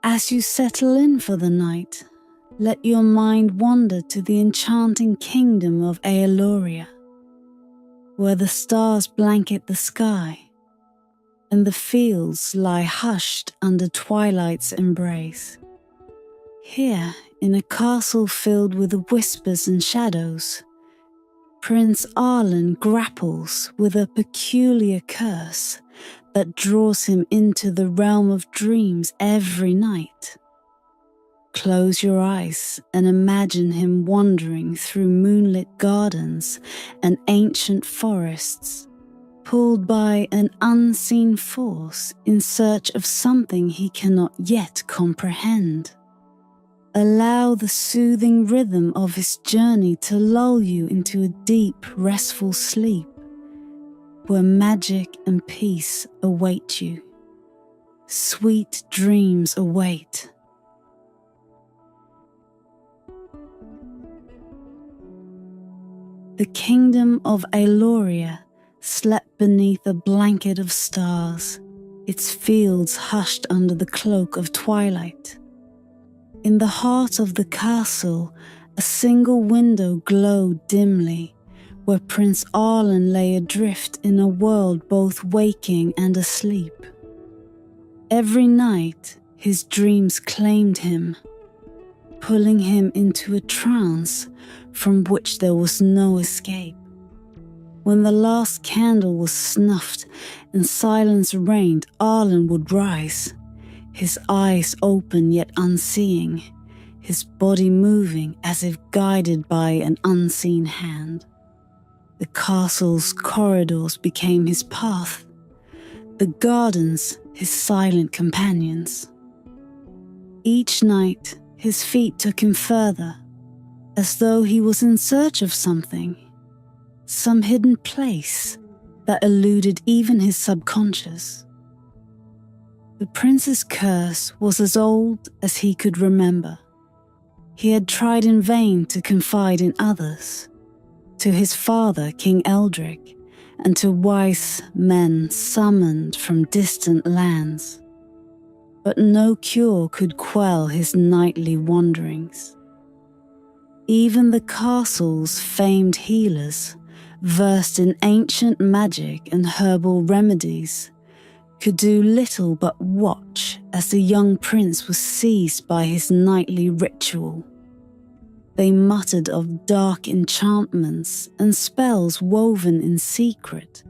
As you settle in for the night, let your mind wander to the enchanting kingdom of Aeloria, where the stars blanket the sky and the fields lie hushed under twilight's embrace. Here, in a castle filled with whispers and shadows, Prince Arlen grapples with a peculiar curse that draws him into the realm of dreams every night. Close your eyes and imagine him wandering through moonlit gardens and ancient forests, pulled by an unseen force in search of something he cannot yet comprehend. Allow the soothing rhythm of his journey to lull you into a deep, restful sleep, where magic and peace await you. Sweet dreams await. The kingdom of Aeloria slept beneath a blanket of stars, its fields hushed under the cloak of twilight. In the heart of the castle, a single window glowed dimly, where Prince Arlen lay adrift in a world both waking and asleep. Every night, his dreams claimed him, pulling him into a trance from which there was no escape. When the last candle was snuffed and silence reigned, Arlen would rise, his eyes open yet unseeing, his body moving as if guided by an unseen hand. The castle's corridors became his path, the gardens his silent companions. Each night, his feet took him further, as though he was in search of something, some hidden place that eluded even his subconscious. The prince's curse was as old as he could remember. He had tried in vain to confide in others, to his father, King Eldric, and to wise men summoned from distant lands. But no cure could quell his nightly wanderings. Even the castle's famed healers, versed in ancient magic and herbal remedies, could do little but watch as the young prince was seized by his nightly ritual. They muttered of dark enchantments and spells woven in secret,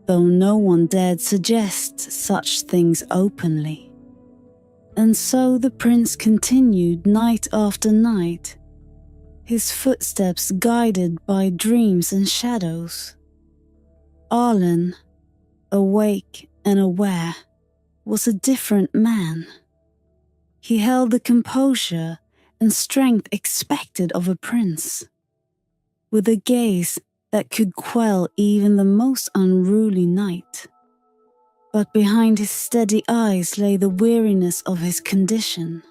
though no one dared suggest such things openly. And so the prince continued night after night, his footsteps guided by dreams and shadows. Arlen, awake and aware, was a different man. He held the composure and strength expected of a prince, with a gaze that could quell even the most unruly knight. But behind his steady eyes lay the weariness of his condition,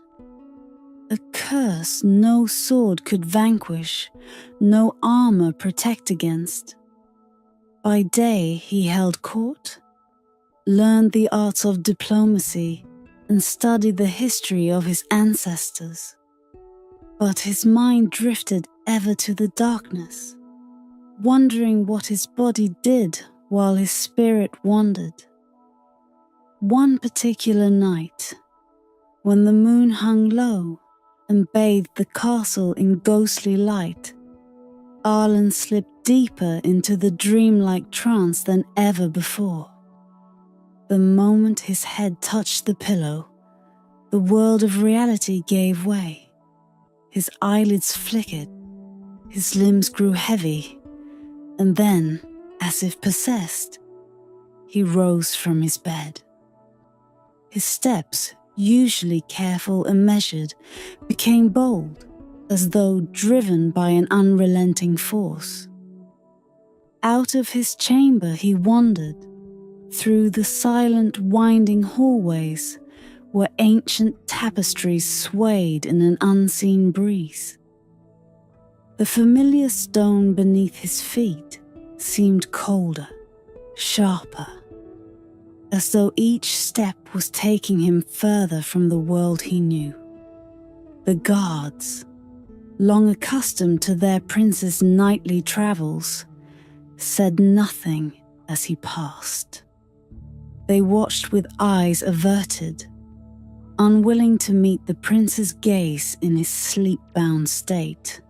a curse no sword could vanquish, no armor protect against. By day he held court, learned the arts of diplomacy, and studied the history of his ancestors. But his mind drifted ever to the darkness, wondering what his body did while his spirit wandered. One particular night, when the moon hung low and bathed the castle in ghostly light, Arlen slipped deeper into the dreamlike trance than ever before. The moment his head touched the pillow, the world of reality gave way. His eyelids flickered, his limbs grew heavy, and then, as if possessed, he rose from his bed. His steps, usually careful and measured, became bold, as though driven by an unrelenting force. Out of his chamber he wandered, through the silent winding hallways where ancient tapestries swayed in an unseen breeze. The familiar stone beneath his feet seemed colder, sharper. as though each step was taking him further from the world he knew. The guards, long accustomed to their prince's nightly travels, said nothing as he passed. They watched with eyes averted, unwilling to meet the prince's gaze in his sleep-bound state.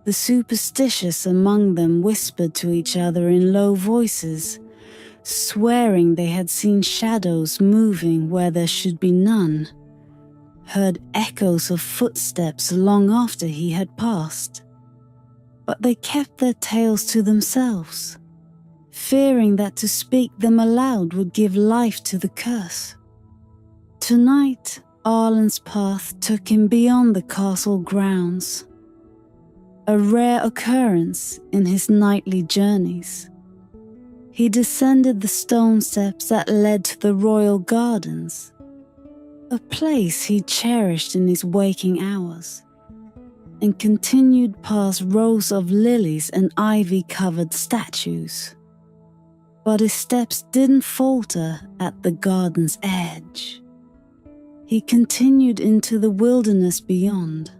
The superstitious among them whispered to each other in low voices, swearing they had seen shadows moving where there should be none, heard echoes of footsteps long after he had passed. But they kept their tales to themselves, fearing that to speak them aloud would give life to the curse. Tonight, Arlen's path took him beyond the castle grounds, a rare occurrence in his nightly journeys. He descended the stone steps that led to the royal gardens, a place he cherished in his waking hours, and continued past rows of lilies and ivy-covered statues. But his steps didn't falter at the garden's edge. He continued into the wilderness beyond,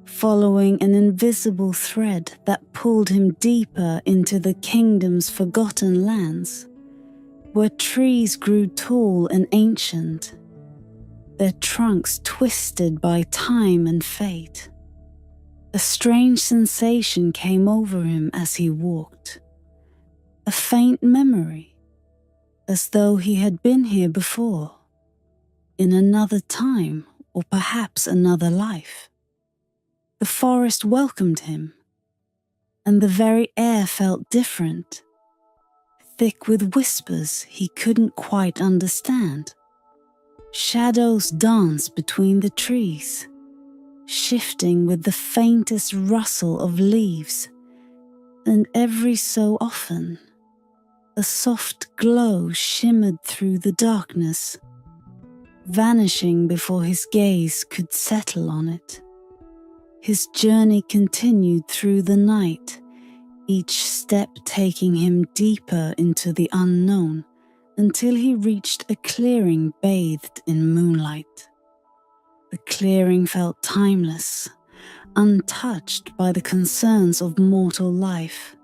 following an invisible thread that pulled him deeper into the kingdom's forgotten lands, where trees grew tall and ancient, their trunks twisted by time and fate. A strange sensation came over him as he walked, a faint memory, as though he had been here before, in another time or perhaps another life. The forest welcomed him, and the very air felt different, thick with whispers he couldn't quite understand. Shadows danced between the trees, shifting with the faintest rustle of leaves, and every so often, a soft glow shimmered through the darkness, vanishing before his gaze could settle on it. His journey continued through the night, each step taking him deeper into the unknown until he reached a clearing bathed in moonlight. The clearing felt timeless, untouched by the concerns of mortal life,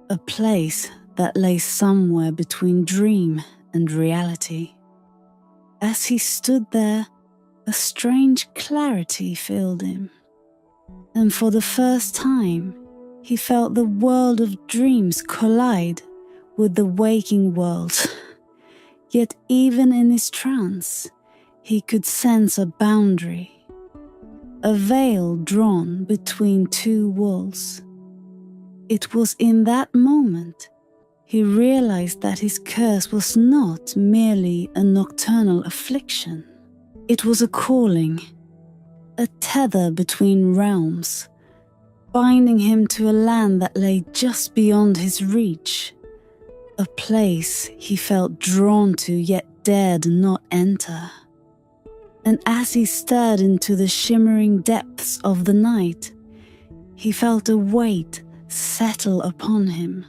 a place that lay somewhere between dream and reality. As he stood there, a strange clarity filled him, and for the first time, he felt the world of dreams collide with the waking world. Yet even in his trance, he could sense a boundary, a veil drawn between two walls. It was in that moment he realized that his curse was not merely a nocturnal affliction. It was a calling, a tether between realms, binding him to a land that lay just beyond his reach, a place he felt drawn to yet dared not enter. And as he stared into the shimmering depths of the night, he felt a weight settle upon him,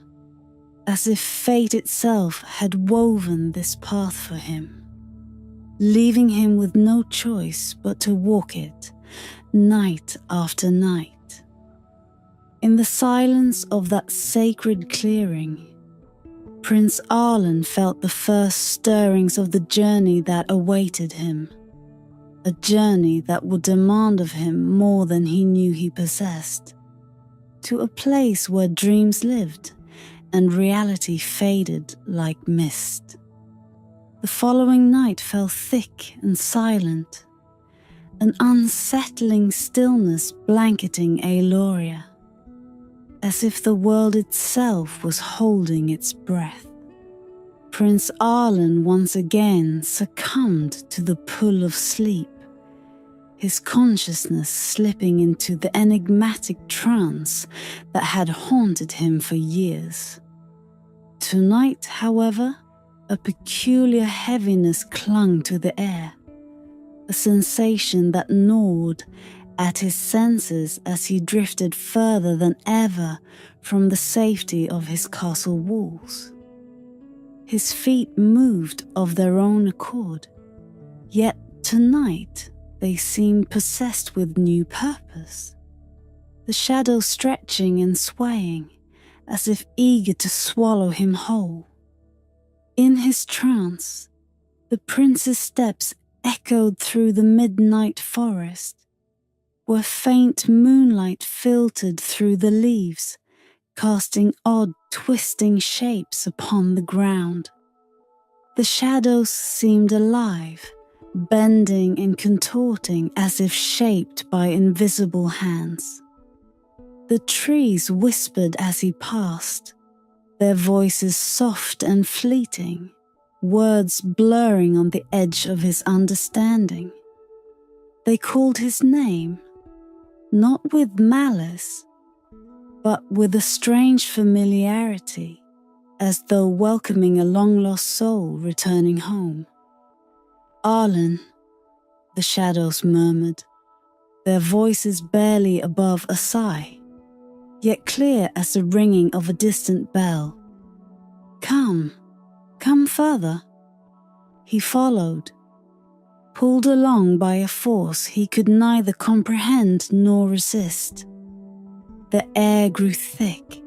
as if fate itself had woven this path for him, leaving him with no choice but to walk it, night after night. In the silence of that sacred clearing, Prince Arlen felt the first stirrings of the journey that awaited him, a journey that would demand of him more than he knew he possessed, to a place where dreams lived and reality faded like mist. The following night fell thick and silent, an unsettling stillness blanketing Aeloria, as if the world itself was holding its breath. Prince Arlen once again succumbed to the pull of sleep, his consciousness slipping into the enigmatic trance that had haunted him for years. Tonight, however, a peculiar heaviness clung to the air, a sensation that gnawed at his senses as he drifted further than ever from the safety of his castle walls. His feet moved of their own accord, yet tonight they seemed possessed with new purpose, the shadow stretching and swaying as if eager to swallow him whole. In his trance, the prince's steps echoed through the midnight forest, where faint moonlight filtered through the leaves, casting odd twisting shapes upon the ground. The shadows seemed alive, bending and contorting as if shaped by invisible hands. The trees whispered as he passed, their voices soft and fleeting, words blurring on the edge of his understanding. They called his name, not with malice, but with a strange familiarity, as though welcoming a long-lost soul returning home. "Arlen," the shadows murmured, their voices barely above a sigh, yet clear as the ringing of a distant bell. Come further." He followed, pulled along by a force he could neither comprehend nor resist. The air grew thick,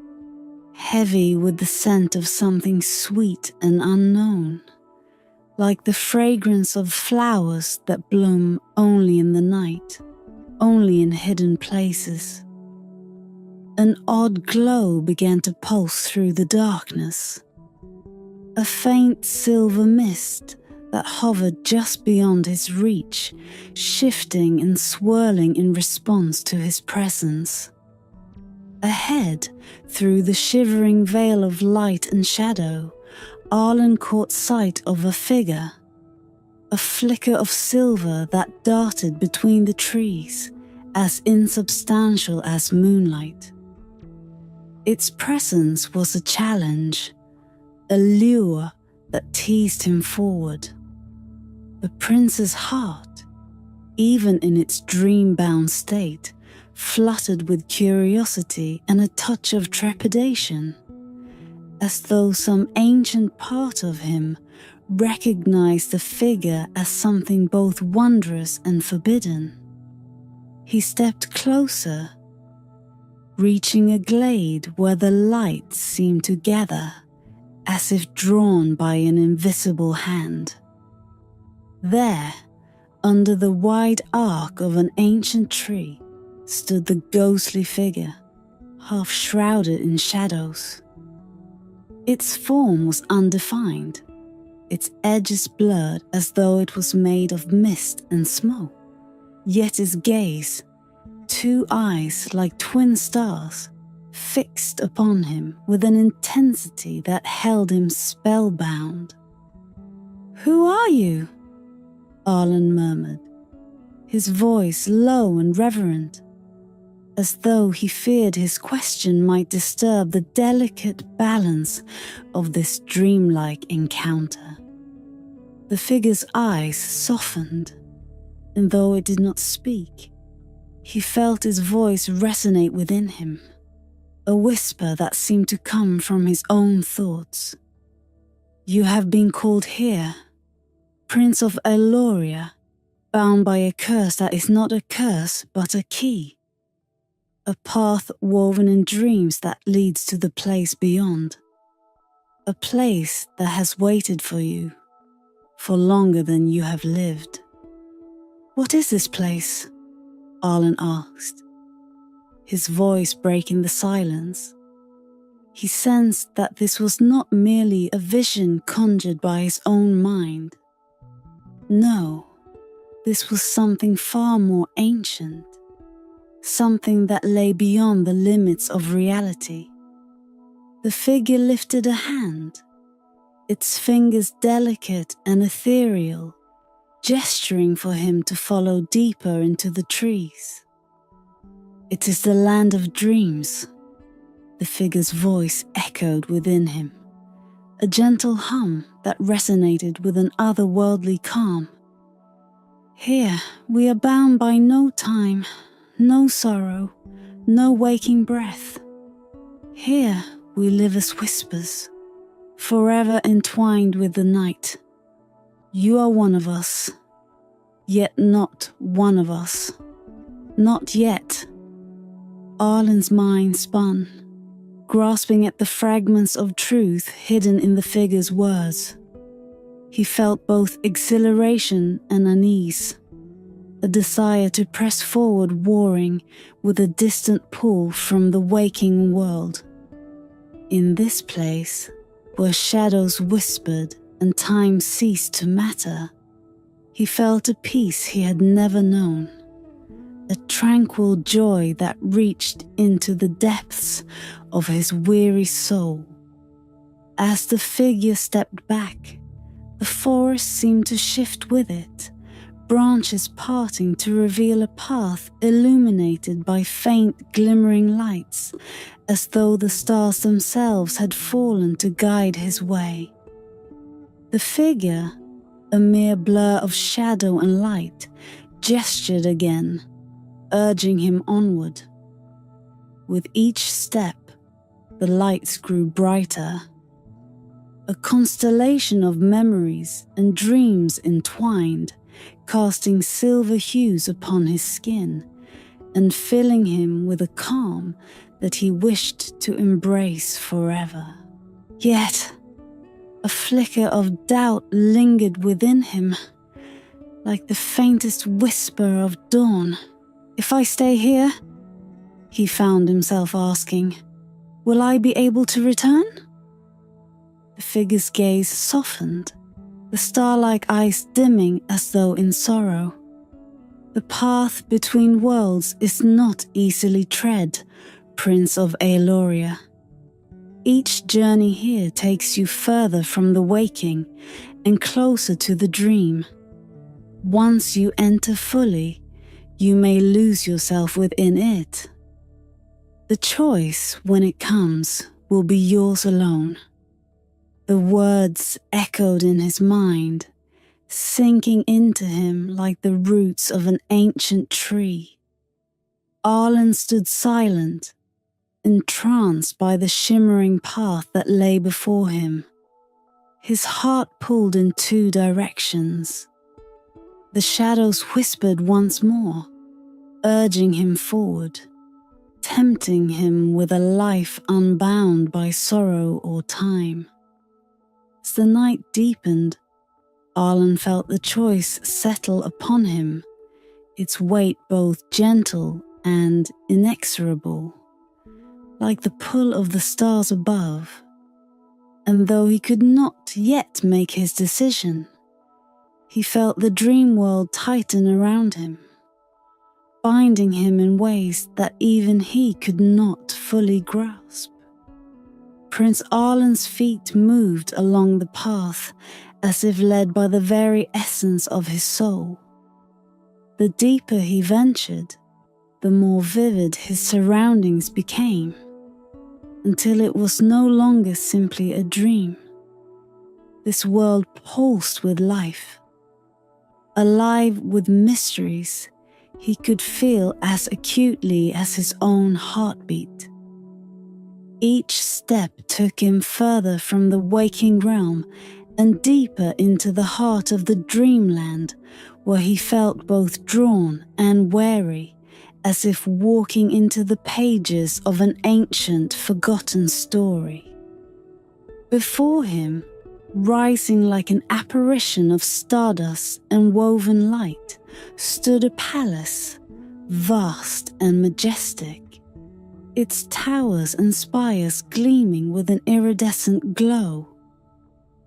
heavy with the scent of something sweet and unknown, like the fragrance of flowers that bloom only in the night, only in hidden places. An odd glow began to pulse through the darkness, a faint silver mist that hovered just beyond his reach, shifting and swirling in response to his presence. Ahead, through the shivering veil of light and shadow, Arlen caught sight of a figure, a flicker of silver that darted between the trees, as insubstantial as moonlight. Its presence was a challenge, a lure that teased him forward. The prince's heart, even in its dream-bound state, fluttered with curiosity and a touch of trepidation, as though some ancient part of him recognized the figure as something both wondrous and forbidden. He stepped closer, reaching a glade where the light seemed to gather, as if drawn by an invisible hand. There, under the wide arc of an ancient tree, stood the ghostly figure, half shrouded in shadows. Its form was undefined, its edges blurred as though it was made of mist and smoke. Yet its gaze, two eyes like twin stars, fixed upon him with an intensity that held him spellbound. "Who are you?" Arlen murmured, his voice low and reverent, as though he feared his question might disturb the delicate balance of this dreamlike encounter. The figure's eyes softened, and though it did not speak, he felt his voice resonate within him, a whisper that seemed to come from his own thoughts. "You have been called here, Prince of Aeloria, bound by a curse that is not a curse but a key, a path woven in dreams that leads to the place beyond, a place that has waited for you for longer than you have lived." "What is this place?" Arlen asked, his voice breaking the silence. He sensed that this was not merely a vision conjured by his own mind. No, this was something far more ancient, something that lay beyond the limits of reality. The figure lifted a hand, its fingers delicate and ethereal, gesturing for him to follow deeper into the trees. "It is the land of dreams," the figure's voice echoed within him, a gentle hum that resonated with an otherworldly calm. "Here we are bound by no time, no sorrow, no waking breath. Here we live as whispers, forever entwined with the night. You are one of us, yet not one of us. Not yet. Arlen's mind spun, grasping at the fragments of truth hidden in the figure's words. He felt both exhilaration and unease, a desire to press forward warring with a distant pull from the waking world. In this place, where shadows whispered and time ceased to matter, he felt a peace he had never known, a tranquil joy that reached into the depths of his weary soul. As the figure stepped back, the forest seemed to shift with it, branches parting to reveal a path illuminated by faint glimmering lights, as though the stars themselves had fallen to guide his way. The figure, a mere blur of shadow and light, gestured again, urging him onward. With each step, the lights grew brighter. A constellation of memories and dreams entwined, casting silver hues upon his skin and filling him with a calm that he wished to embrace forever. Yet, a flicker of doubt lingered within him, like the faintest whisper of dawn. If I stay here, he found himself asking, will I be able to return? The figure's gaze softened, the star-like eyes dimming as though in sorrow. The path between worlds is not easily tread, Prince of Aeloria. Each journey here takes you further from the waking and closer to the dream. Once you enter fully, you may lose yourself within it. The choice, when it comes, will be yours alone. The words echoed in his mind, sinking into him like the roots of an ancient tree. Arlen stood silent, entranced by the shimmering path that lay before him. His heart pulled in two directions. The shadows whispered once more, urging him forward, tempting him with a life unbound by sorrow or time. As the night deepened, Arlen felt the choice settle upon him, its weight both gentle and inexorable, like the pull of the stars above. And though he could not yet make his decision, he felt the dream world tighten around him, binding him in ways that even he could not fully grasp. Prince Arlen's feet moved along the path as if led by the very essence of his soul. The deeper he ventured, the more vivid his surroundings became, until it was no longer simply a dream. This world pulsed with life, alive with mysteries he could feel as acutely as his own heartbeat. Each step took him further from the waking realm and deeper into the heart of the Dreamland, where he felt both drawn and wary, as if walking into the pages of an ancient, forgotten story. Before him, rising like an apparition of stardust and woven light, stood a palace, vast and majestic, its towers and spires gleaming with an iridescent glow.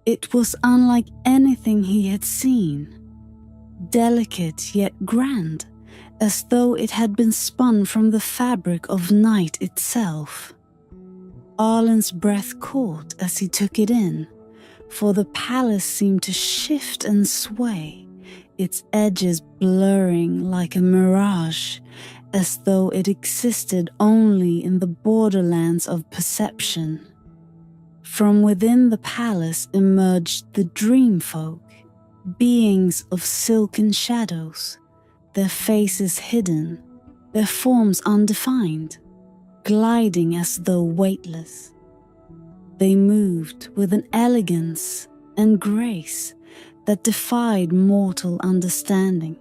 It was unlike anything he had seen, delicate yet grand, as though it had been spun from the fabric of night itself. Arlen's breath caught as he took it in, for the palace seemed to shift and sway, its edges blurring like a mirage, as though it existed only in the borderlands of perception. From within the palace emerged the Dreamfolk, beings of silken shadows, their faces hidden, their forms undefined, gliding as though weightless. They moved with an elegance and grace that defied mortal understanding,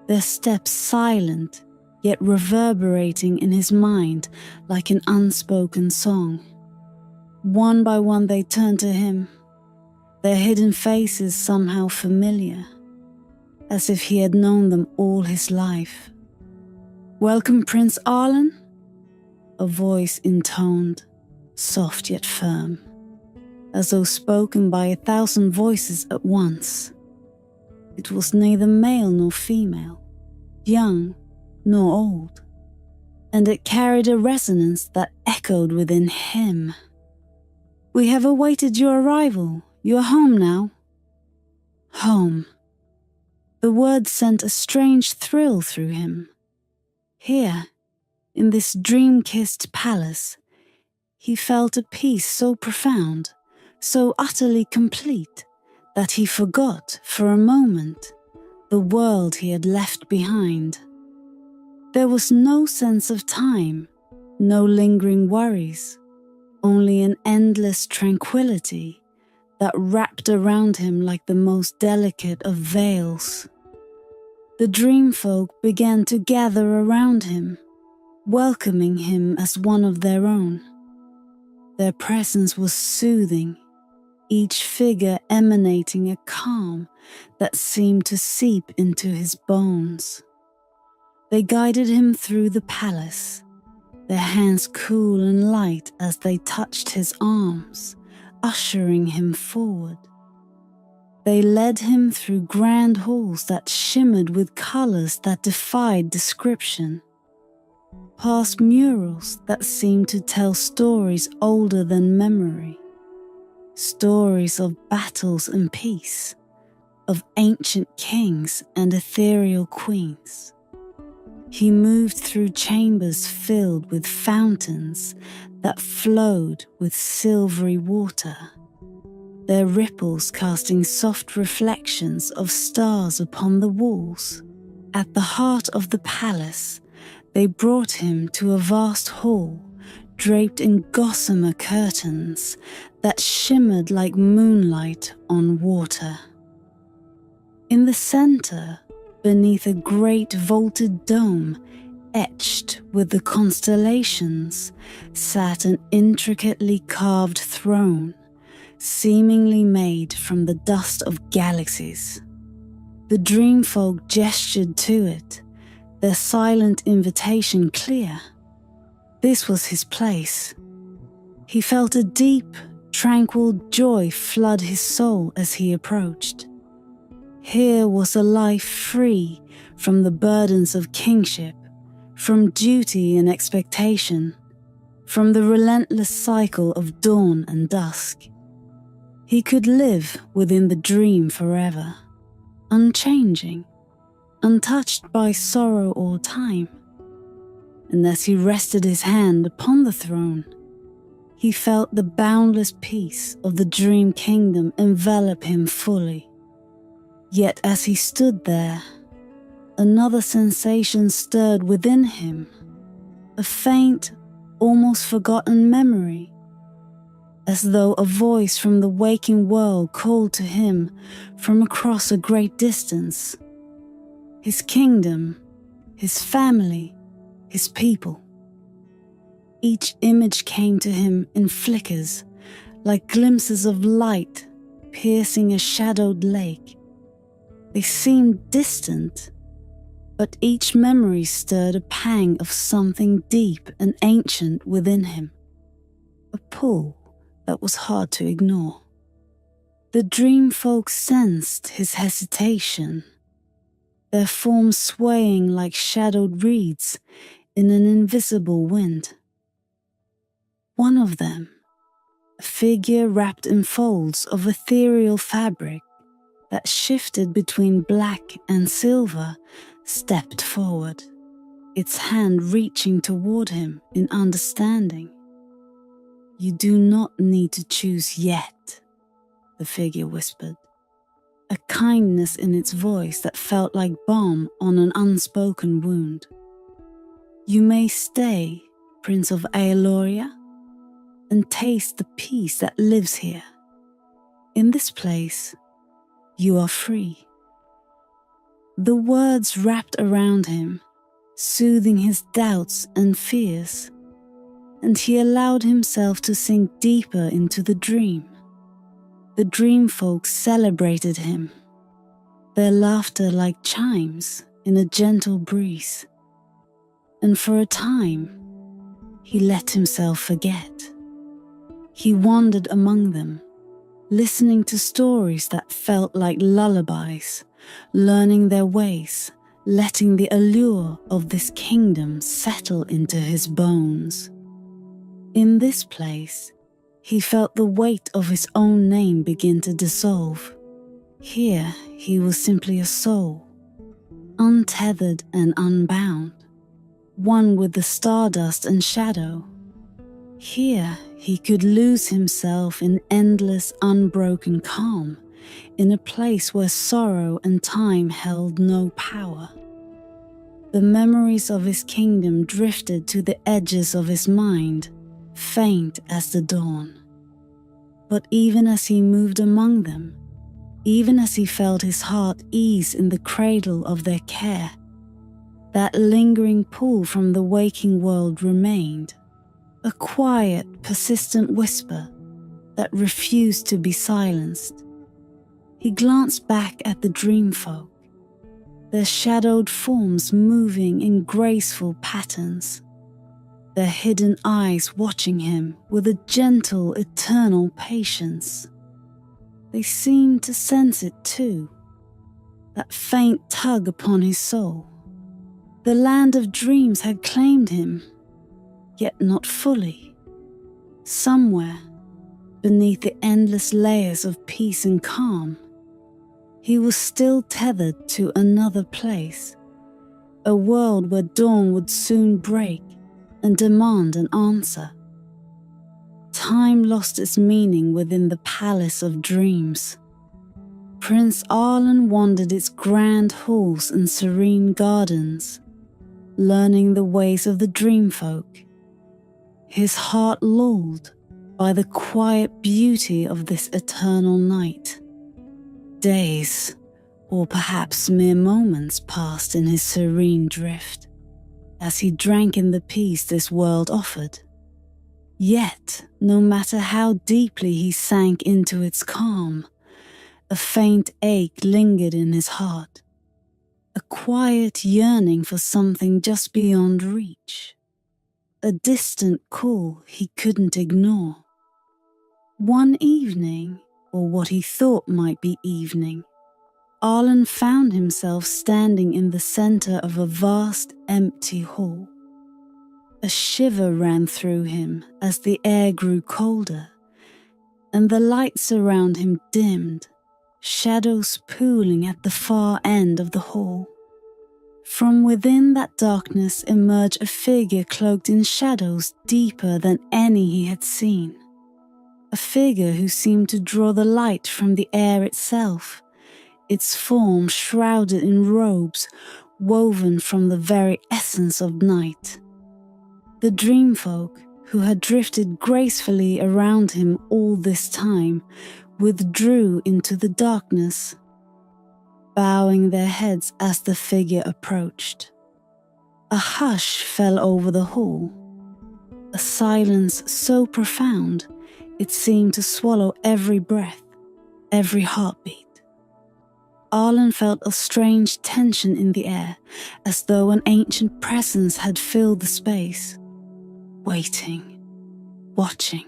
their steps silent yet reverberating in his mind like an unspoken song. One by one they turned to him, their hidden faces somehow familiar, as if he had known them all his life. "Welcome, Prince Arlen," a voice intoned, soft yet firm, as though spoken by 1,000 voices at once. It was neither male nor female, young nor old, and it carried a resonance that echoed within him. "We have awaited your arrival. You are home now." Home. The word sent a strange thrill through him. Here, in this dream-kissed palace, he felt a peace so profound, so utterly complete, that he forgot for a moment the world he had left behind. There was no sense of time, no lingering worries, only an endless tranquility that wrapped around him like the most delicate of veils. The Dreamfolk began to gather around him, welcoming him as one of their own. Their presence was soothing, each figure emanating a calm that seemed to seep into his bones. They guided him through the palace, their hands cool and light as they touched his arms, ushering him forward. They led him through grand halls that shimmered with colors that defied description, past murals that seemed to tell stories older than memory, stories of battles and peace, of ancient kings and ethereal queens. He moved through chambers filled with fountains that flowed with silvery water, their ripples casting soft reflections of stars upon the walls. At the heart of the palace, they brought him to a vast hall draped in gossamer curtains that shimmered like moonlight on water. In the center, beneath a great vaulted dome etched with the constellations, sat an intricately carved throne, seemingly made from the dust of galaxies. The Dreamfolk gestured to it, their silent invitation clear. This was his place. He felt a deep, tranquil joy flood his soul as he approached. Here was a life free from the burdens of kingship, from duty and expectation, from the relentless cycle of dawn and dusk. He could live within the dream forever, unchanging, untouched by sorrow or time. And as he rested his hand upon the throne, he felt the boundless peace of the dream kingdom envelop him fully. Yet as he stood there, another sensation stirred within him, a faint, almost forgotten memory, as though a voice from the waking world called to him from across a great distance. His kingdom, his family, his people. Each image came to him in flickers, like glimpses of light piercing a shadowed lake. They seemed distant, but each memory stirred a pang of something deep and ancient within him, a pull that was hard to ignore. The Dreamfolk sensed his hesitation, their forms swaying like shadowed reeds in an invisible wind. One of them, a figure wrapped in folds of ethereal fabric that shifted between black and silver, stepped forward, its hand reaching toward him in understanding. "You do not need to choose yet," the figure whispered, a kindness in its voice that felt like balm on an unspoken wound. "You may stay, Prince of Aeloria, and taste the peace that lives here. In this place, you are free." The words wrapped around him, soothing his doubts and fears, and he allowed himself to sink deeper into the dream. The Dreamfolk celebrated him, their laughter like chimes in a gentle breeze, and for a time, he let himself forget. He wandered among them, listening to stories that felt like lullabies, learning their ways, letting the allure of this kingdom settle into his bones. In this place, he felt the weight of his own name begin to dissolve. Here, he was simply a soul, untethered and unbound, one with the stardust and shadow. Here, he could lose himself in endless, unbroken calm, in a place where sorrow and time held no power. The memories of his kingdom drifted to the edges of his mind, faint as the dawn. But even as he moved among them, even as he felt his heart ease in the cradle of their care, that lingering pull from the waking world remained, a quiet, persistent whisper that refused to be silenced. He glanced back at the Dreamfolk, their shadowed forms moving in graceful patterns, their hidden eyes watching him with a gentle, eternal patience. They seemed to sense it too, that faint tug upon his soul. The land of dreams had claimed him, yet not fully. Somewhere, beneath the endless layers of peace and calm, he was still tethered to another place, a world where dawn would soon break and demand an answer. Time lost its meaning within the palace of dreams. Prince Arlen wandered its grand halls and serene gardens, learning the ways of the Dreamfolk, his heart lulled by the quiet beauty of this eternal night. Days, or perhaps mere moments, passed in his serene drift, as he drank in the peace this world offered. Yet, no matter how deeply he sank into its calm, a faint ache lingered in his heart, a quiet yearning for something just beyond reach, a distant call he couldn't ignore. One evening, or what he thought might be evening, Arlen found himself standing in the center of a vast, empty hall. A shiver ran through him as the air grew colder, and the lights around him dimmed, shadows pooling at the far end of the hall. From within that darkness emerged a figure cloaked in shadows deeper than any he had seen. A figure who seemed to draw the light from the air itself, its form shrouded in robes woven from the very essence of night. The Dreamfolk, who had drifted gracefully around him all this time, withdrew into the darkness, bowing their heads as the figure approached. A hush fell over the hall, a silence so profound it seemed to swallow every breath, every heartbeat. Arlen felt a strange tension in the air, as though an ancient presence had filled the space, waiting, watching.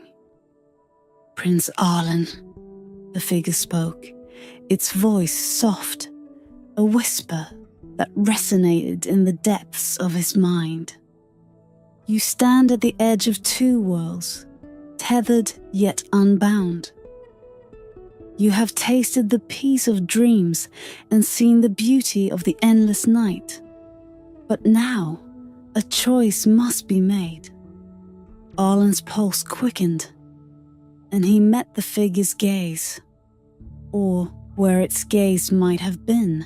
"Prince Arlen," the figure spoke, its voice soft, a whisper that resonated in the depths of his mind. "You stand at the edge of two worlds, tethered yet unbound. You have tasted the peace of dreams and seen the beauty of the endless night. But now, a choice must be made." Arlen's pulse quickened, and he met the figure's gaze, or where its gaze might have been,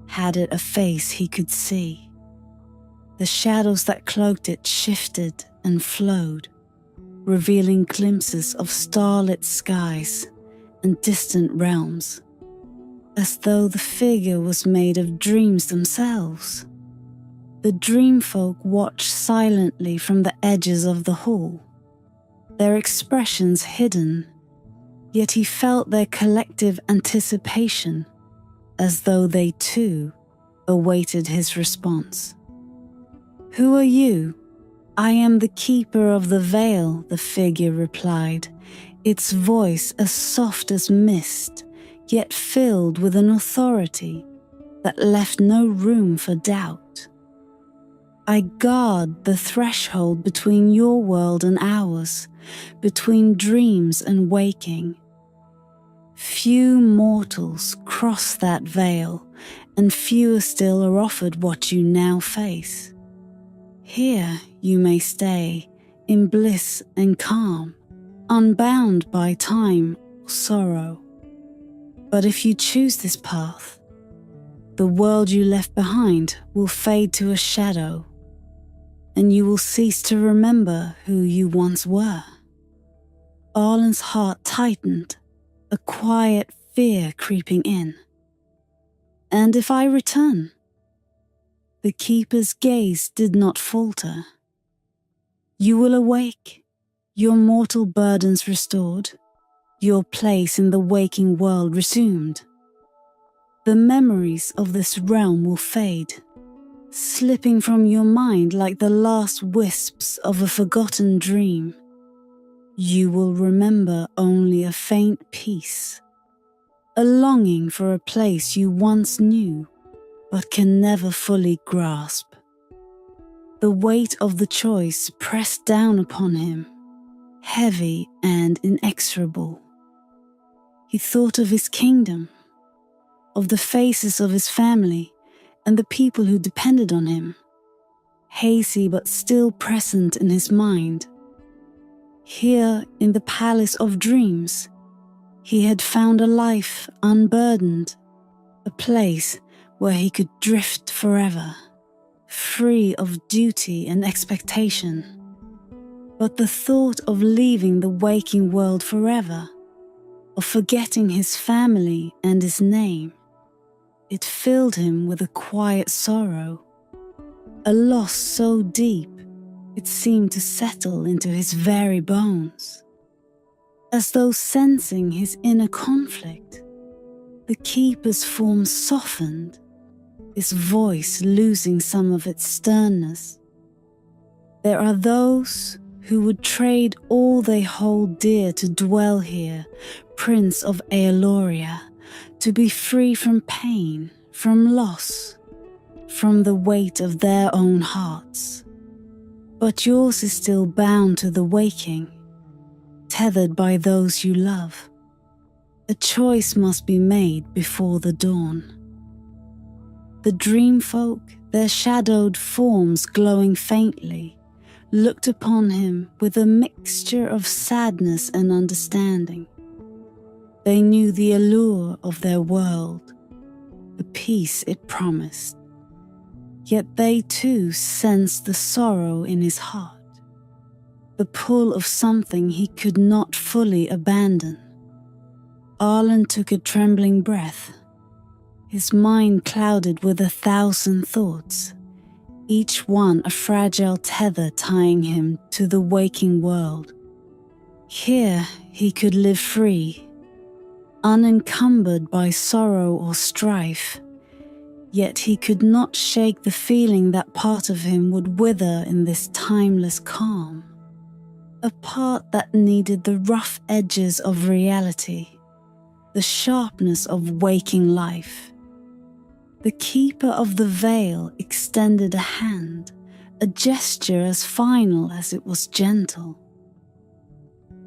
had it a face he could see. The shadows that cloaked it shifted and flowed, revealing glimpses of starlit skies and distant realms, as though the figure was made of dreams themselves. The Dreamfolk watched silently from the edges of the hall, their expressions hidden, yet he felt their collective anticipation, as though they too awaited his response. "Who are you?" "I am the keeper of the veil," the figure replied, its voice as soft as mist, yet filled with an authority that left no room for doubt. "I guard the threshold between your world and ours, between dreams and waking. Few mortals cross that veil, and fewer still are offered what you now face. Here you may stay, in bliss and calm, unbound by time or sorrow. But if you choose this path, the world you left behind will fade to a shadow, and you will cease to remember who you once were." Arlen's heart tightened, a quiet fear creeping in. "And if I return?" The keeper's gaze did not falter. "You will awake, your mortal burdens restored, your place in the waking world resumed. The memories of this realm will fade, slipping from your mind like the last wisps of a forgotten dream. You will remember only a faint peace, a longing for a place you once knew but can never fully grasp." The weight of the choice pressed down upon him, heavy and inexorable. He thought of his kingdom, of the faces of his family and the people who depended on him, hazy but still present in his mind. Here in the palace of dreams, he had found a life unburdened, a place where he could drift forever, free of duty and expectation. But the thought of leaving the waking world forever, of forgetting his family and his name, it filled him with a quiet sorrow, a loss so deep it seemed to settle into his very bones. As though sensing his inner conflict, the keeper's form softened, his voice losing some of its sternness. "There are those who would trade all they hold dear to dwell here, Prince of Aeloria, to be free from pain, from loss, from the weight of their own hearts. But yours is still bound to the waking, tethered by those you love. A choice must be made before the dawn." The Dreamfolk, their shadowed forms glowing faintly, looked upon him with a mixture of sadness and understanding. They knew the allure of their world, the peace it promised. Yet they too sensed the sorrow in his heart, the pull of something he could not fully abandon. Arlen took a trembling breath, his mind clouded with 1,000 thoughts, each one a fragile tether tying him to the waking world. Here he could live free, unencumbered by sorrow or strife, yet he could not shake the feeling that part of him would wither in this timeless calm, a part that needed the rough edges of reality, the sharpness of waking life. The keeper of the veil extended a hand, a gesture as final as it was gentle.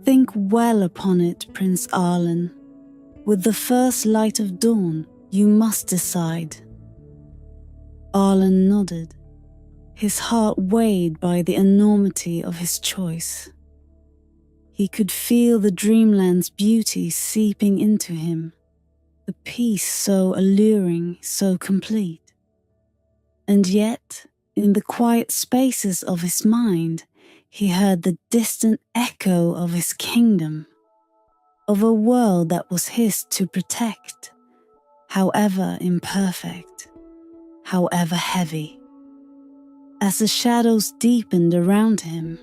"Think well upon it, Prince Arlen. With the first light of dawn, you must decide." Arlen nodded, his heart weighed by the enormity of his choice. He could feel the Dreamland's beauty seeping into him, the peace so alluring, so complete. And yet, in the quiet spaces of his mind, he heard the distant echo of his kingdom, of a world that was his to protect, however imperfect, however heavy. As the shadows deepened around him,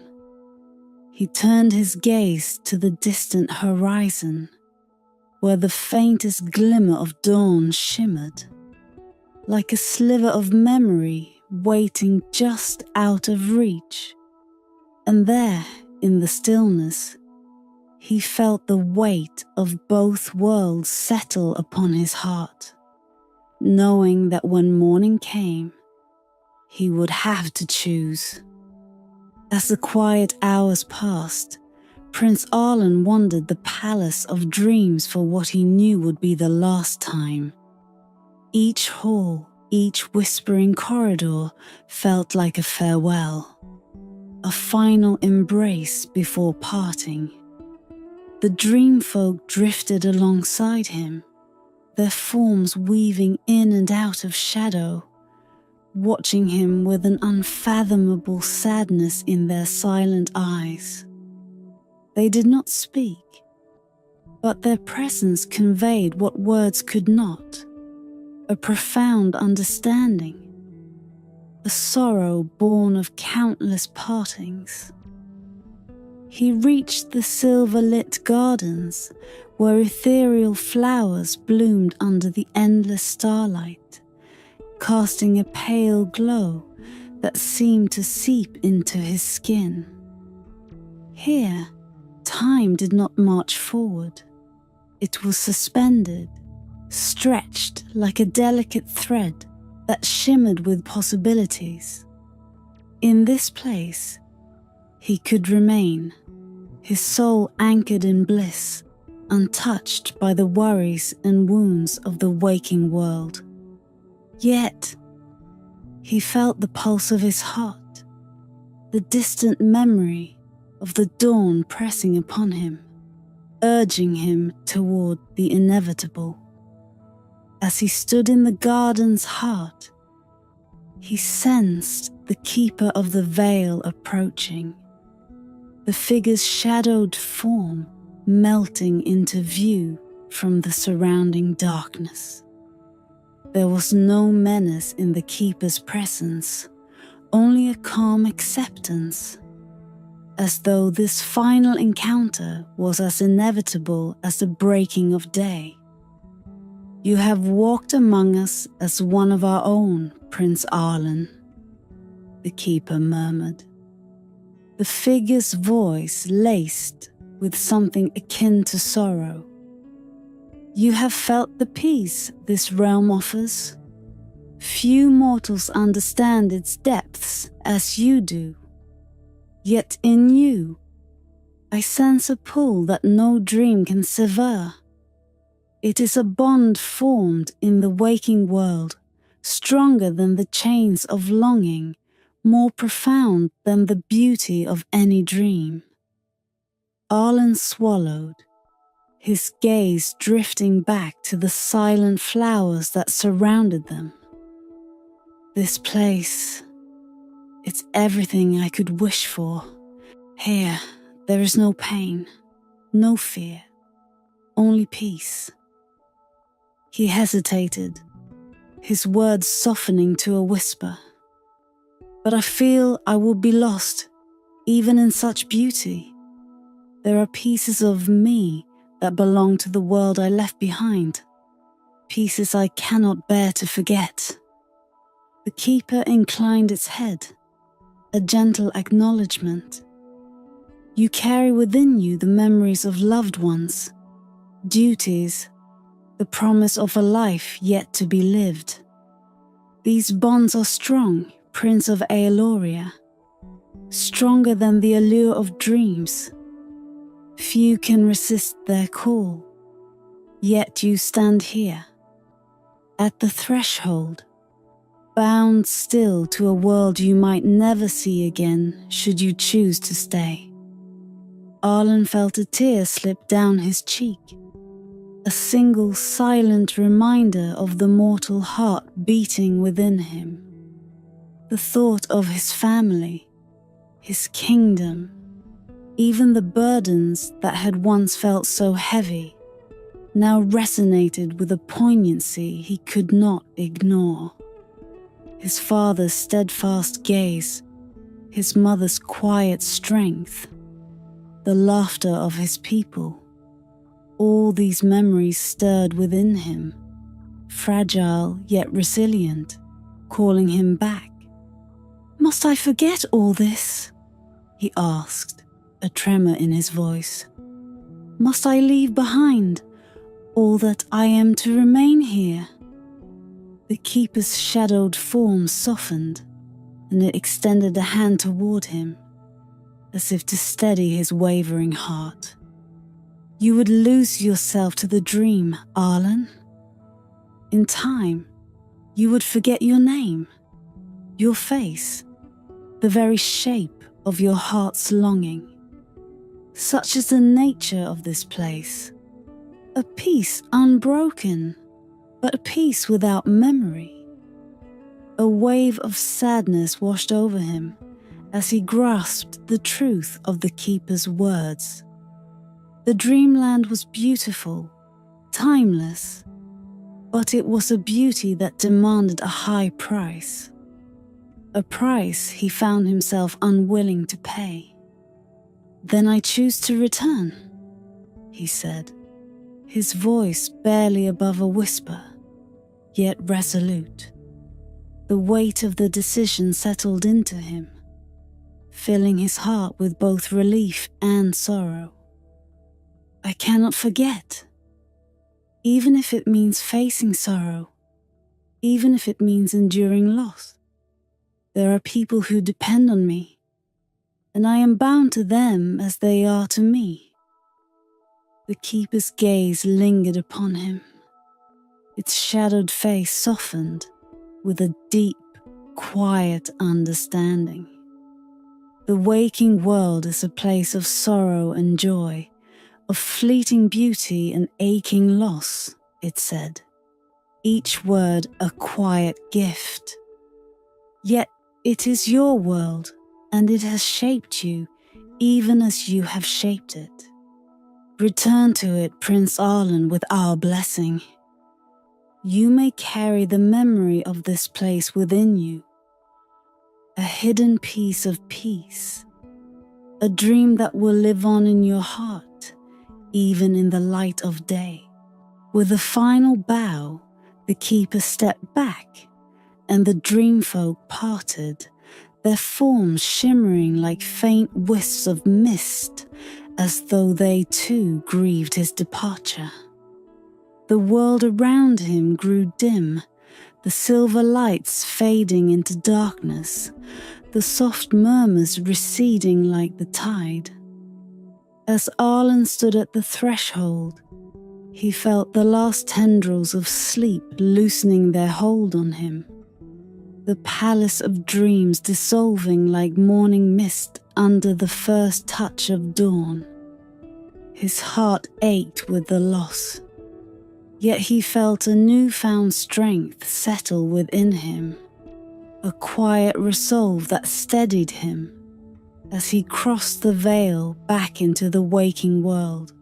he turned his gaze to the distant horizon, where the faintest glimmer of dawn shimmered, like a sliver of memory waiting just out of reach. And there, in the stillness, he felt the weight of both worlds settle upon his heart, knowing that when morning came, he would have to choose. As the quiet hours passed, Prince Arlen wandered the palace of dreams for what he knew would be the last time. Each hall, each whispering corridor felt like a farewell, a final embrace before parting. The Dreamfolk drifted alongside him, their forms weaving in and out of shadow, watching him with an unfathomable sadness in their silent eyes. They did not speak, but their presence conveyed what words could not, a profound understanding, a sorrow born of countless partings. He reached the silver-lit gardens where ethereal flowers bloomed under the endless starlight, casting a pale glow that seemed to seep into his skin. Here, time did not march forward. It was suspended, stretched like a delicate thread that shimmered with possibilities. In this place, he could remain, his soul anchored in bliss, untouched by the worries and wounds of the waking world. Yet, he felt the pulse of his heart, the distant memory of the dawn pressing upon him, urging him toward the inevitable. As he stood in the garden's heart, he sensed the keeper of the veil approaching, the figure's shadowed form melting into view from the surrounding darkness. There was no menace in the keeper's presence, only a calm acceptance, as though this final encounter was as inevitable as the breaking of day. "You have walked among us as one of our own, Prince Arlen," the keeper murmured, the figure's voice laced with something akin to sorrow. "You have felt the peace this realm offers. Few mortals understand its depths as you do. Yet in you, I sense a pull that no dream can sever. It is a bond formed in the waking world, stronger than the chains of longing, more profound than the beauty of any dream." Arlen swallowed, his gaze drifting back to the silent flowers that surrounded them. "This place, it's everything I could wish for. Here, there is no pain, no fear, only peace." He hesitated, his words softening to a whisper. "But I feel I would be lost, even in such beauty. There are pieces of me that belong to the world I left behind, pieces I cannot bear to forget." The keeper inclined its head, a gentle acknowledgement. "You carry within you the memories of loved ones, duties, the promise of a life yet to be lived. These bonds are strong, Prince of Aeloria, stronger than the allure of dreams. Few can resist their call, yet you stand here, at the threshold, bound still to a world you might never see again should you choose to stay." Arlen felt a tear slip down his cheek, a single silent reminder of the mortal heart beating within him. The thought of his family, his kingdom, even the burdens that had once felt so heavy, now resonated with a poignancy he could not ignore. His father's steadfast gaze, his mother's quiet strength, the laughter of his people, all these memories stirred within him, fragile yet resilient, calling him back. "Must I forget all this?" he asked, a tremor in his voice. "Must I leave behind all that I am to remain here?" The keeper's shadowed form softened, and it extended a hand toward him, as if to steady his wavering heart. "You would lose yourself to the dream, Arlen. In time, you would forget your name, your face, the very shape of your heart's longing. Such is the nature of this place. A peace unbroken, but a peace without memory." A wave of sadness washed over him as he grasped the truth of the keeper's words. The dreamland was beautiful, timeless, but it was a beauty that demanded a high price. A price he found himself unwilling to pay. "Then I choose to return," he said, his voice barely above a whisper, yet resolute. The weight of the decision settled into him, filling his heart with both relief and sorrow. "I cannot forget, even if it means facing sorrow, even if it means enduring loss. There are people who depend on me, and I am bound to them as they are to me." The keeper's gaze lingered upon him. Its shadowed face softened with a deep, quiet understanding. "The waking world is a place of sorrow and joy, of fleeting beauty and aching loss," it said, each word a quiet gift. "Yet it is your world, and it has shaped you even as you have shaped it. Return to it, Prince Arlen, with our blessing. You may carry the memory of this place within you, a hidden piece of peace, a dream that will live on in your heart, even in the light of day." With a final bow, the keeper stepped back, and the Dreamfolk parted, their forms shimmering like faint wisps of mist, as though they too grieved his departure. The world around him grew dim, the silver lights fading into darkness, the soft murmurs receding like the tide. As Arlen stood at the threshold, he felt the last tendrils of sleep loosening their hold on him, the palace of dreams dissolving like morning mist under the first touch of dawn. His heart ached with the loss, yet he felt a newfound strength settle within him, a quiet resolve that steadied him as he crossed the veil back into the waking world.